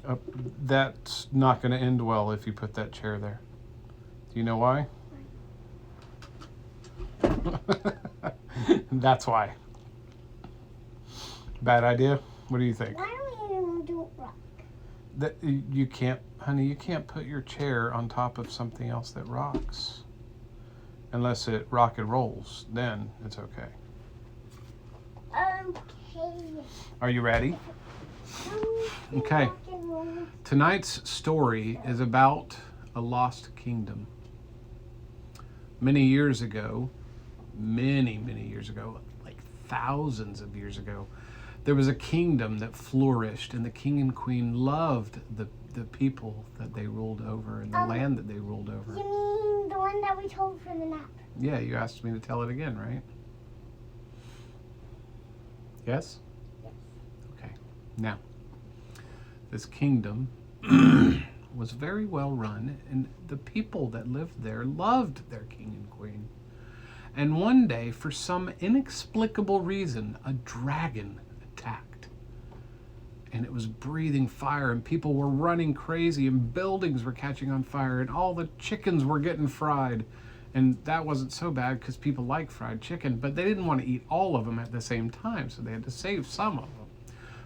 Uh, that's not going to end well if you put that chair there. Do you know why? That's why. Bad idea? What do you think? Why don't we even do rock? That you can't, honey, you can't put your chair on top of something else that rocks. Unless it rock and rolls, then it's okay. Okay. Are you ready? Okay. Tonight's story is about a lost kingdom. Many years ago, many years ago, like thousands of years ago, there was a kingdom that flourished, and the king and queen loved the people that they ruled over and the land that they ruled over. You mean the one that we told for the nap? Yeah, you asked me to tell it again, right? Yes? Yes. Okay. Now, this kingdom was very well run, and the people that lived there loved their king and queen. And one day, for some inexplicable reason, a dragon attacked. And it was breathing fire, and people were running crazy, and buildings were catching on fire, and all the chickens were getting fried. And that wasn't so bad because people like fried chicken, but they didn't want to eat all of them at the same time, so they had to save some of them.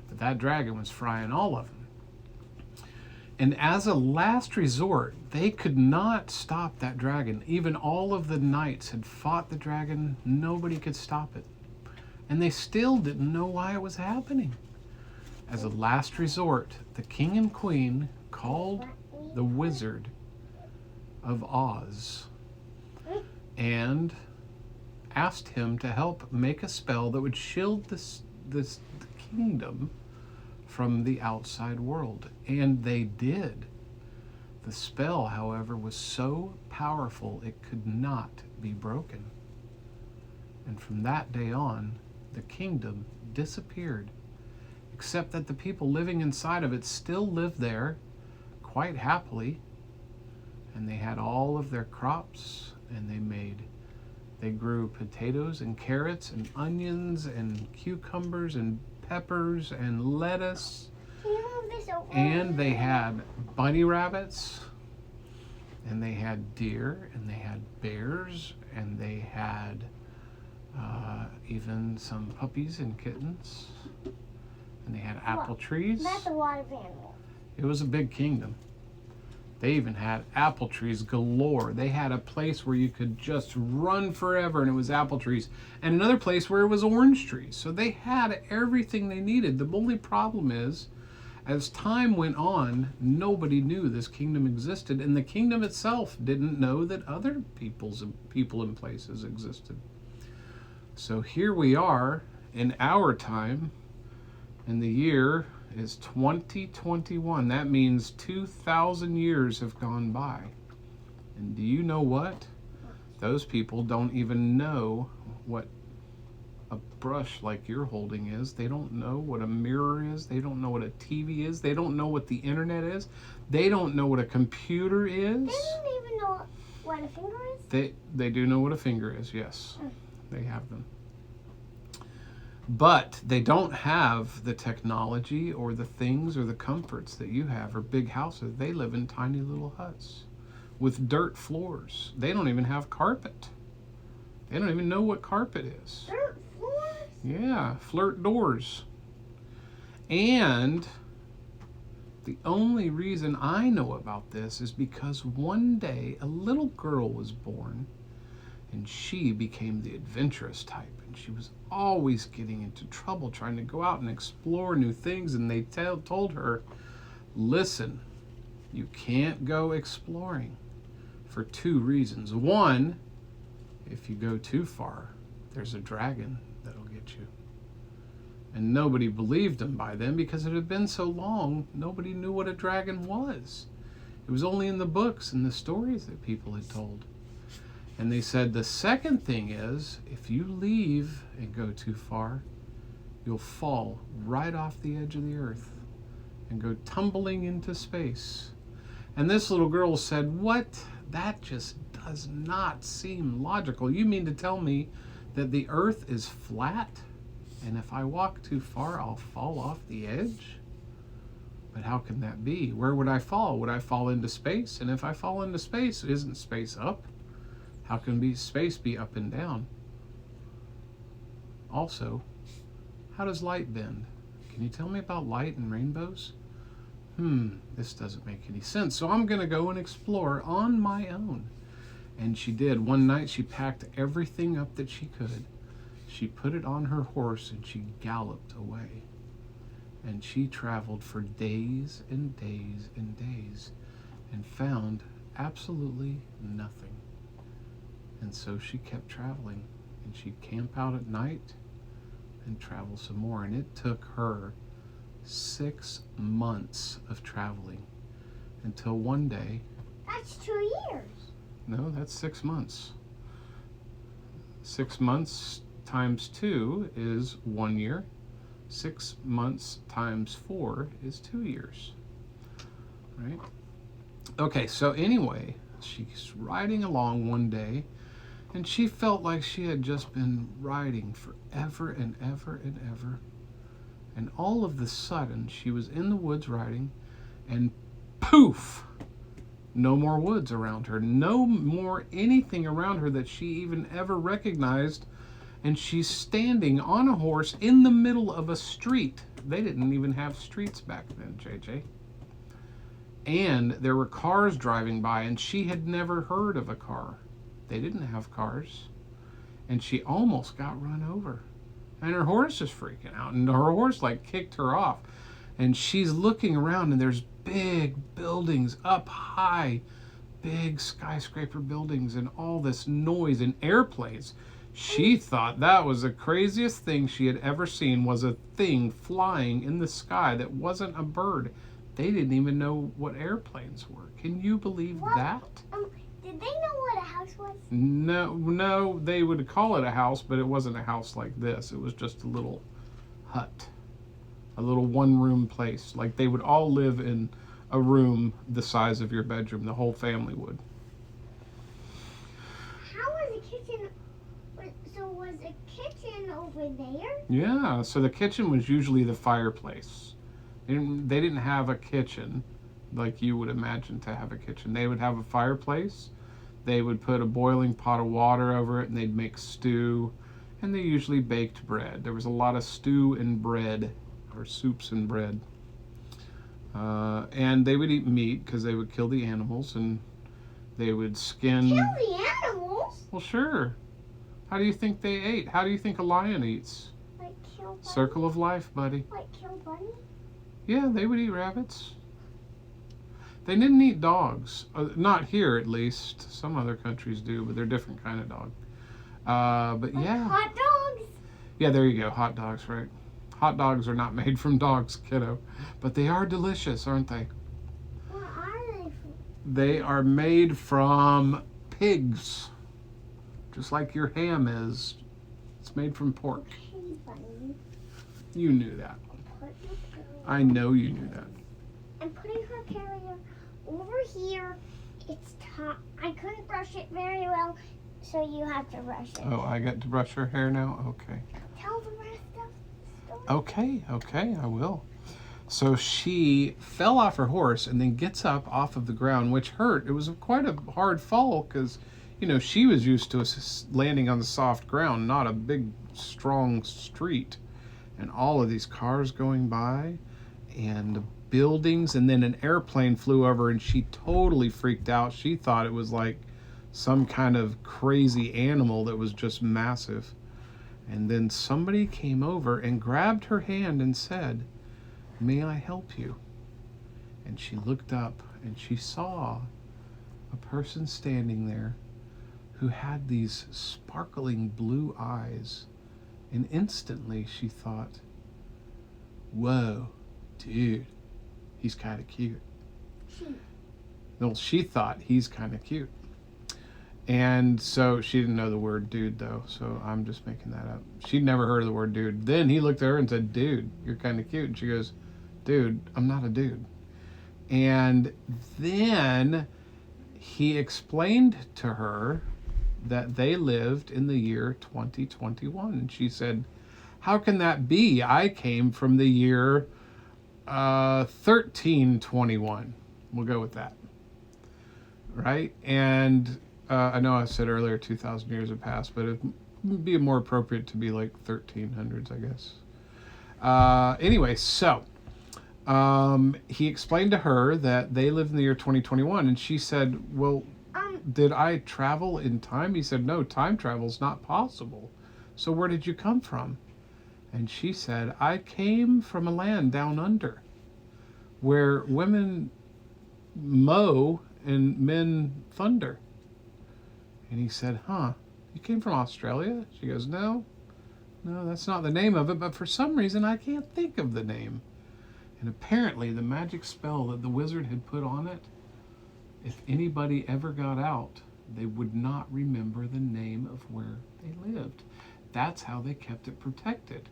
But that dragon was frying all of them. And as a last resort, they could not stop that dragon. Even all of the knights had fought the dragon. Nobody could stop it. And they still didn't know why it was happening. As a last resort, the king and queen called the Wizard of Oz and asked him to help make a spell that would shield this kingdom from the outside world. And they did. The spell, however, was so powerful it could not be broken. And from that day on, the kingdom disappeared, except that the people living inside of it still lived there quite happily, and they had all of their crops, and they grew potatoes and carrots and onions and cucumbers and peppers and lettuce. Can you move this over? And they had bunny rabbits, and they had deer, and they had bears, and they had even some puppies and kittens, and they had apple trees. That's a lot of animals. It was a big kingdom. They even had apple trees galore. They had a place where you could just run forever, and it was apple trees, and another place where it was orange trees. So they had everything they needed. The only problem is, as time went on, nobody knew this kingdom existed, and the kingdom itself didn't know that other people and places existed. So here we are in our time, and the year is 2021. That means 2,000 years have gone by. And do you know what? Those people don't even know what a brush like you're holding is. They don't know what a mirror is. They don't know what a TV is. They don't know what the internet is. They don't know what a computer is. They don't even know what a finger is? They do know what a finger is, yes. They have them. But they don't have the technology or the things or the comforts that you have, or big houses. They live in tiny little huts with dirt floors. They don't even have carpet. They don't even know what carpet is. Dirt floors? Yeah, flirt doors. And the only reason I know about this is because one day a little girl was born, and she became the adventurous type, and she was always getting into trouble trying to go out and explore new things. And they told her, listen, you can't go exploring for two reasons. One, if you go too far, there's a dragon that'll get you. And nobody believed them by then because it had been so long, nobody knew what a dragon was. It was only in the books and the stories that people had told. And they said the second thing is, if you leave and go too far, you'll fall right off the edge of the earth and go tumbling into space. And this little girl said, what? That just does not seem logical. You mean to tell me that the earth is flat, and if I walk too far, I'll fall off the edge? But how can that be? Where would I fall? Would I fall into space? And if I fall into space, isn't space up? How can space be up and down? Also, how does light bend? Can you tell me about light and rainbows? This doesn't make any sense. So I'm going to go and explore on my own. And she did. One night she packed everything up that she could. She put it on her horse and she galloped away. And she traveled for days and days and days and found absolutely nothing. And so she kept traveling, and she'd camp out at night and travel some more. And it took her 6 months of traveling until one day. That's 2 years. No, that's 6 months. 6 months times 2 is 1 year. 6 months times 4 is 2 years. Right? Okay, so anyway, she's riding along one day, and she felt like she had just been riding forever and ever and ever. And all of a sudden, she was in the woods riding, and poof! No more woods around her. No more anything around her that she even ever recognized. And she's standing on a horse in the middle of a street. They didn't even have streets back then, JJ. And there were cars driving by, and she had never heard of a car. They didn't have cars. And she almost got run over. And her horse is freaking out, and her horse like kicked her off. And she's looking around, and there's big buildings up high, big skyscraper buildings, and all this noise and airplanes. She thought that was the craziest thing she had ever seen, was a thing flying in the sky that wasn't a bird. They didn't even know what airplanes were. Can you believe that? Did they know what a house was? No, they would call it a house, but it wasn't a house like this. It was just a little hut, a little one-room place. Like they would all live in a room the size of your bedroom. The whole family would. How was the kitchen? So was the kitchen over there? Yeah, so the kitchen was usually the fireplace. They didn't have a kitchen like you would imagine to have a kitchen. They would have a fireplace. They would put a boiling pot of water over it, and they'd make stew. And they usually baked bread. There was a lot of stew and bread, or soups and bread. And they would eat meat because they would kill the animals, and they would skin. Kill the animals? Well, sure. How do you think they ate? How do you think a lion eats? Like kill bunny? Circle of life, buddy. Like kill bunny? Yeah, they would eat rabbits. They didn't eat dogs. Not here, at least. Some other countries do, but they're a different kind of dog. But like yeah. Hot dogs? Yeah, there you go. Hot dogs, right? Hot dogs are not made from dogs, kiddo. But they are delicious, aren't they? What are they from? They are made from pigs. Just like your ham is. It's made from pork. Okay, bunny. You knew that. Put your carrier. I know you knew that. I'm putting her carrier over here. It's time. I couldn't brush it very well, so you have to brush it. Oh, I get to brush her hair now? Okay. Tell the rest of the story. Okay, I will. So she fell off her horse and then gets up off of the ground, which hurt. It was quite a hard fall because, you know, she was used to landing on the soft ground, not a big, strong street. And all of these cars going by and the buildings, and then an airplane flew over, and she totally freaked out. She thought it was like some kind of crazy animal that was just massive. And then somebody came over and grabbed her hand and said, "May I help you?" And she looked up and she saw a person standing there who had these sparkling blue eyes. And instantly she thought, "Whoa, dude, he's kind of cute." Well, she thought he's kind of cute. And so she didn't know the word dude, though, so I'm just making that up. She'd never heard of the word dude. Then he looked at her and said, "Dude, you're kind of cute." And she goes, "Dude, I'm not a dude." And then he explained to her that they lived in the year 2021. And she said, "How can that be? I came from the year 1321. We'll go with that. Right? And I know I said earlier 2,000 years have passed, but it would be more appropriate to be like 1300s, I guess. Anyway, so he explained to her that they live in the year 2021, and she said, well, did I travel in time? He said, no, time travel is not possible. So where did you come from? And she said, I came from a land down under where women mow and men thunder. And he said, huh, you came from Australia? She goes, no, that's not the name of it, but for some reason I can't think of the name. And apparently the magic spell that the wizard had put on it, if anybody ever got out, they would not remember the name of where they lived. That's how they kept it protected.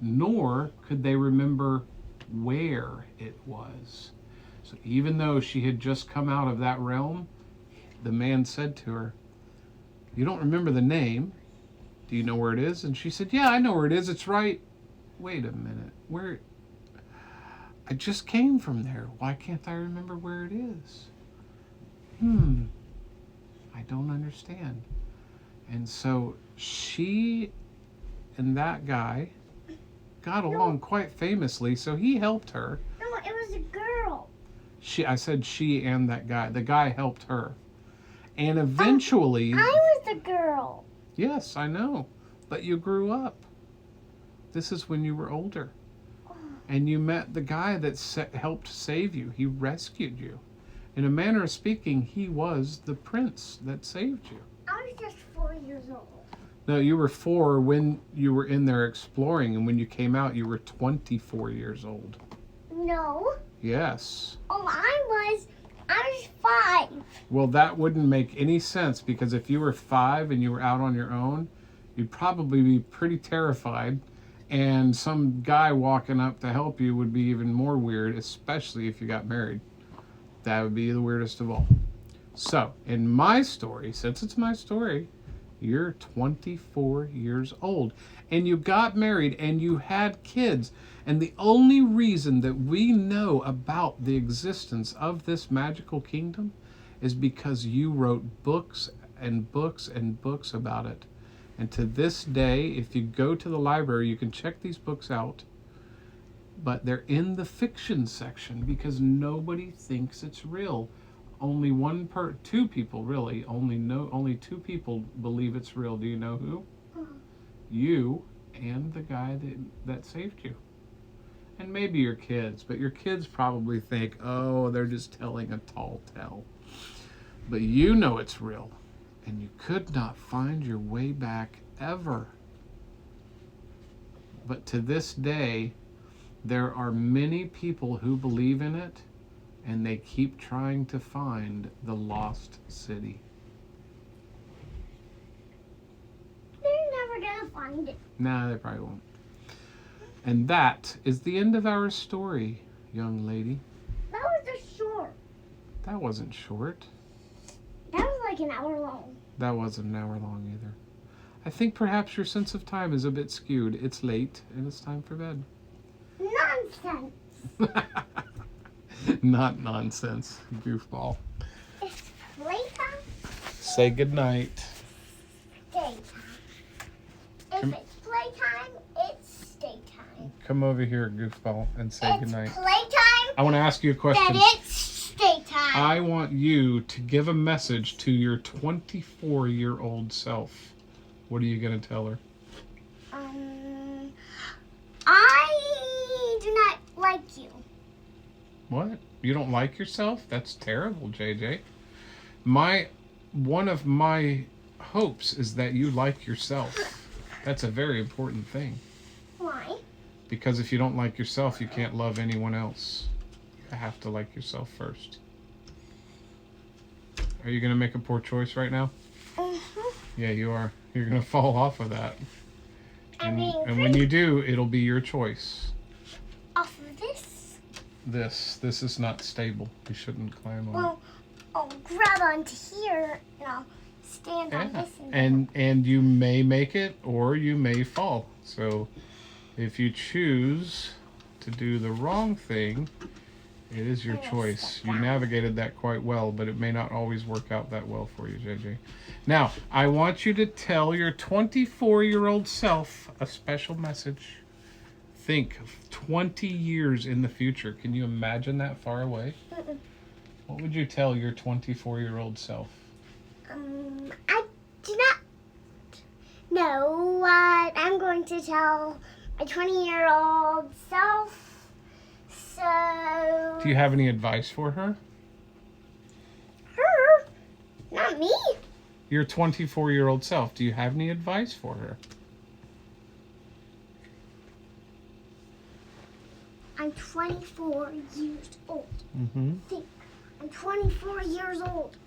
Nor could they remember where it was. So even though she had just come out of that realm, the man said to her, you don't remember the name. Do you know where it is? And she said, yeah, I know where it is. It's right. Wait a minute. Where? I just came from there. Why can't I remember where it is? I don't understand. And so she and that guy got along quite famously, so he helped her. No, it was a girl. I said she and that guy. The guy helped her. And eventually... I was the girl. Yes, I know. But you grew up. This is when you were older. And you met the guy that helped save you. He rescued you. In a manner of speaking, he was the prince that saved you. I was just 4 years old. No, you were 4 when you were in there exploring, and when you came out, you were 24 years old. No. Yes. Oh, I was 5. Well, that wouldn't make any sense, because if you were 5 and you were out on your own, you'd probably be pretty terrified, and some guy walking up to help you would be even more weird, especially if you got married. That would be the weirdest of all. So, in my story, since it's my story, you're 24 years old, and you got married, and you had kids, and the only reason that we know about the existence of this magical kingdom is because you wrote books and books and books about it. And to this day, if you go to the library, you can check these books out, but they're in the fiction section because nobody thinks it's real. Only two people really, only 2 people believe it's real. Do you know who? You and the guy that saved you. And maybe your kids, but your kids probably think, oh, they're just telling a tall tale. But you know it's real, and you could not find your way back ever. But to this day, there are many people who believe in it, and they keep trying to find the lost city. They're never gonna find it. Nah, they probably won't. And that is the end of our story, young lady. That was just short. That wasn't short. That was like an hour long. That wasn't an hour long either. I think perhaps your sense of time is a bit skewed. It's late, and it's time for bed. Nonsense. Not nonsense, goofball. It's playtime. Say goodnight. Daytime. If it's playtime, it's daytime. Come over here, goofball, and say goodnight. It's playtime. I want to ask you a question. Then it's daytime. I want you to give a message to your 24-year-old self. What are you going to tell her? I do not like you. What? You don't like yourself? That's terrible, JJ. One of my hopes is that you like yourself. That's a very important thing. Why? Because if you don't like yourself, you can't love anyone else. You have to like yourself first. Are you going to make a poor choice right now? Yeah, you are. You're going to fall off of that. And when you do, it'll be your choice. Off of this? This is not stable. You shouldn't climb on. Well, I'll grab onto here and I'll stand on this. And you may make it or you may fall. So if you choose to do the wrong thing, it is your choice. You navigated that quite well, but it may not always work out that well for you, JJ. Now, I want you to tell your 24-year-old self a special message. Think of 20 years in the future. Can you imagine that far away? What would you tell your 24-year-old self? I do not know what I'm going to tell my 20-year-old self. So... Do you have any advice for her? Her? Not me. Your 24-year-old self, do you have any advice for her? I'm 24 years old. Mm-hmm. Think, I'm 24 years old.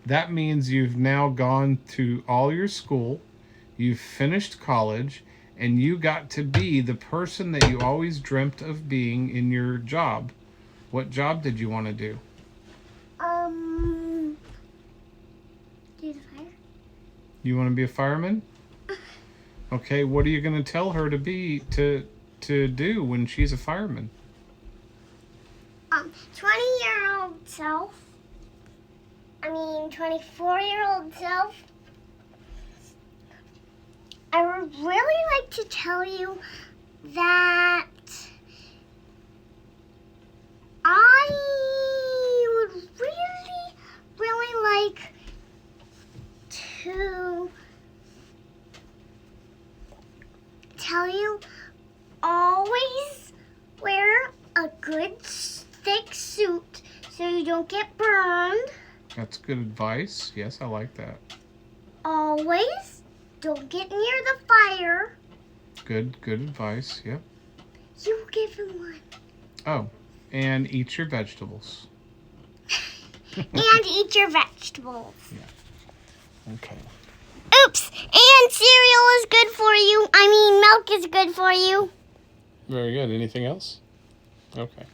That means you've now gone to all your school, you've finished college, and you got to be the person that you always dreamt of being in your job. What job did you want to do? Do the fire. You want to be a fireman? Okay, what are you going to tell her to be to do when she's a fireman? 20-year-old self. 24-year-old self. I would really like to tell you that I would really like to tell you always wear a good thick suit so you don't get burned. That's good advice. Yes, I like that. Always don't get near the fire. Good advice. Yep. You give him one. Oh, and eat your vegetables. And eat your vegetables. Okay. Oops. And cereal is good for you. Milk is good for you. Very good. Anything else? Okay.